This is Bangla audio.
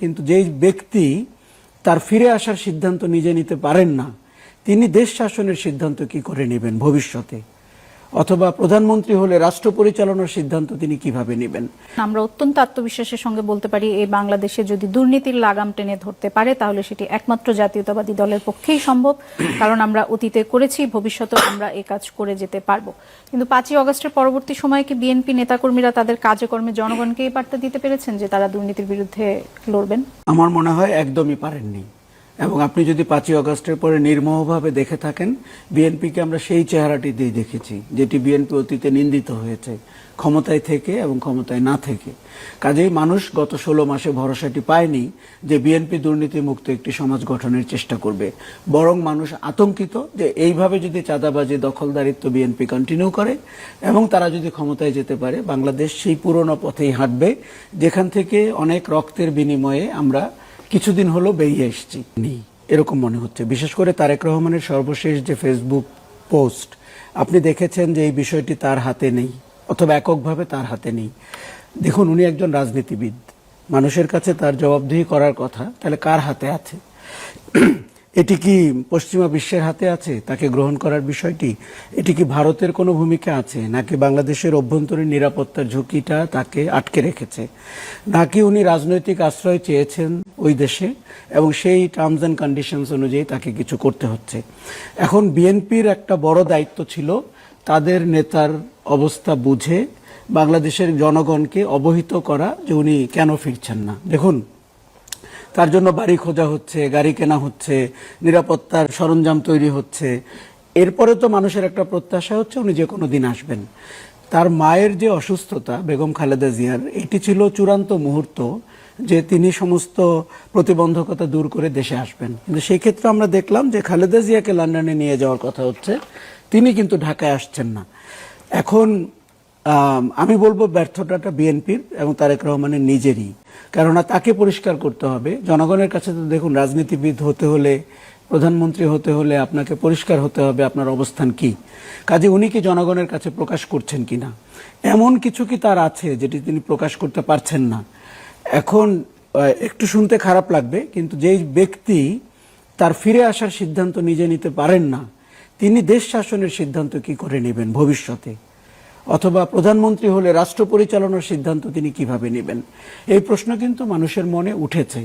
কিন্তু যেই ব্যক্তি তার ফিরে আসার সিদ্ধান্ত নিজে নিতে পারেন না, তিনি দেশ শাসনের সিদ্ধান্ত কি করে নেবেন ভবিষ্যতে? অথবা প্রধানমন্ত্রী হলে রাষ্ট্র পরিচালনার সিদ্ধান্ত তিনি কিভাবে নেবেন? আমরা অত্যন্ত আত্মবিশ্বাসের সঙ্গে বলতে পারি, এই বাংলাদেশে যদি দুর্নীতির লাগাম টেনে ধরতে পারে তাহলে সেটি একমাত্র জাতীয়তাবাদী দলের পক্ষেই সম্ভব। কারণ আমরা অতীতে করেছি, ভবিষ্যতেও আমরা এই কাজ করে যেতে পারবো। কিন্তু 5ই অগস্টের পরবর্তী সময়ে কি বিএনপি নেতাকর্মীরা তাদের কাজে কর্মে জনগণকে এই বার্তা দিতে পেরেছেন যে তারা দুর্নীতির বিরুদ্ধে লড়বেন? আমার মনে হয় একদমই পারেননি। এবং আপনি যদি 5ই অগস্টের পরে নির্মোহভাবে দেখে থাকেন, বিএনপিকে আমরা সেই চেহারাটি দিয়ে দেখেছি যেটি বিএনপি অতীতে নিন্দিত হয়েছে, ক্ষমতায় থেকে এবং ক্ষমতায় না থেকে। কাজেই মানুষ গত 16 মাসে ভরসাটি পায়নি যে বিএনপি দুর্নীতিমুক্ত একটি সমাজ গঠনের চেষ্টা করবে। বরং মানুষ আতঙ্কিত যে এইভাবে যদি চাঁদাবাজি, দখলদারিত্ব বিএনপি কন্টিনিউ করে এবং তারা যদি ক্ষমতায় যেতে পারে, বাংলাদেশ সেই পুরনো পথেই হাঁটবে যেখান থেকে অনেক রক্তের বিনিময়ে আমরা কিছুদিন হলো বেরিয়ে এসেছি। এরকম মনে হচ্ছে। বিশেষ করে তারেক রহমানের সর্বশেষ যে ফেসবুক পোস্ট, আপনি দেখেছেন যে এই বিষয়টি তার হাতে নেই, অথবা এককভাবে তার হাতে নেই। দেখুন, উনি একজন রাজনীতিবিদ, মানুষের কাছে তার জবাবদিহি করার কথা, তাহলে কার হাতে আছে? এটি কি পশ্চিমা বিশ্বের হাতে আছে তাকে গ্রহণ করার বিষয়টি? এটি কি ভারতের কোনো ভূমিকা আছে, নাকি বাংলাদেশের অভ্যন্তরীণ নিরাপত্তার ঝুঁকিটা তাকে আটকে রেখেছে, নাকি উনি রাজনৈতিক আশ্রয় চেয়েছেন ওই দেশে এবং সেই টার্মস অ্যান্ড কন্ডিশনস অনুযায়ী তাকে কিছু করতে হচ্ছে? এখন বিএনপির একটা বড় দায়িত্ব ছিল তাদের নেতার অবস্থা বুঝে বাংলাদেশের জনগণকে অবহিত করা যে উনি কেন ফিরছেন না। দেখুন, তার জন্য বাড়ি খোঁজা হচ্ছে, গাড়ি কেনা হচ্ছে, নিরাপত্তার সরঞ্জাম তৈরি হচ্ছে। এরপরে তো মানুষের একটা প্রত্যাশা হচ্ছে উনি যে কোনো দিন আসবেন। তার মায়ের যে অসুস্থতা, বেগম খালেদা জিয়ার, এটি ছিল চূড়ান্ত মুহূর্ত যে তিনি সমস্ত প্রতিবন্ধকতা দূর করে দেশে আসবেন। কিন্তু সেই ক্ষেত্রে আমরা দেখলাম যে খালেদা জিয়াকে লন্ডনে নিয়ে যাওয়ার কথা হচ্ছে, তিনি কিন্তু ঢাকায় আসছেন না। এখন আমি বলবো ব্যর্থতাটা বিএনপির এবং তারেক রহমানের নিজেরই। কেননা তাকে পরিষ্কার করতে হবে জনগণের কাছে। তো দেখুন, রাজনীতিবিদ হতে হলে, প্রধানমন্ত্রী হতে হলে আপনাকে পরিষ্কার হতে হবে আপনার অবস্থান কি। কাজে উনি কি জনগণের কাছে প্রকাশ করছেন কিনা, এমন কিছু কি তার আছে যেটি তিনি প্রকাশ করতে পারছেন না। এখন একটু শুনতে খারাপ লাগবে, কিন্তু যেই ব্যক্তি তার ফিরে আসার সিদ্ধান্ত নিজে নিতে পারেন না, তিনি দেশ শাসনের সিদ্ধান্ত কি করে নেবেন ভবিষ্যতে? অথবা প্রধানমন্ত্রী হলে রাষ্ট্র পরিচালনার সিদ্ধান্ত তিনি কিভাবে নেবেন? এই প্রশ্ন কিন্তু মানুষের মনে উঠেছে।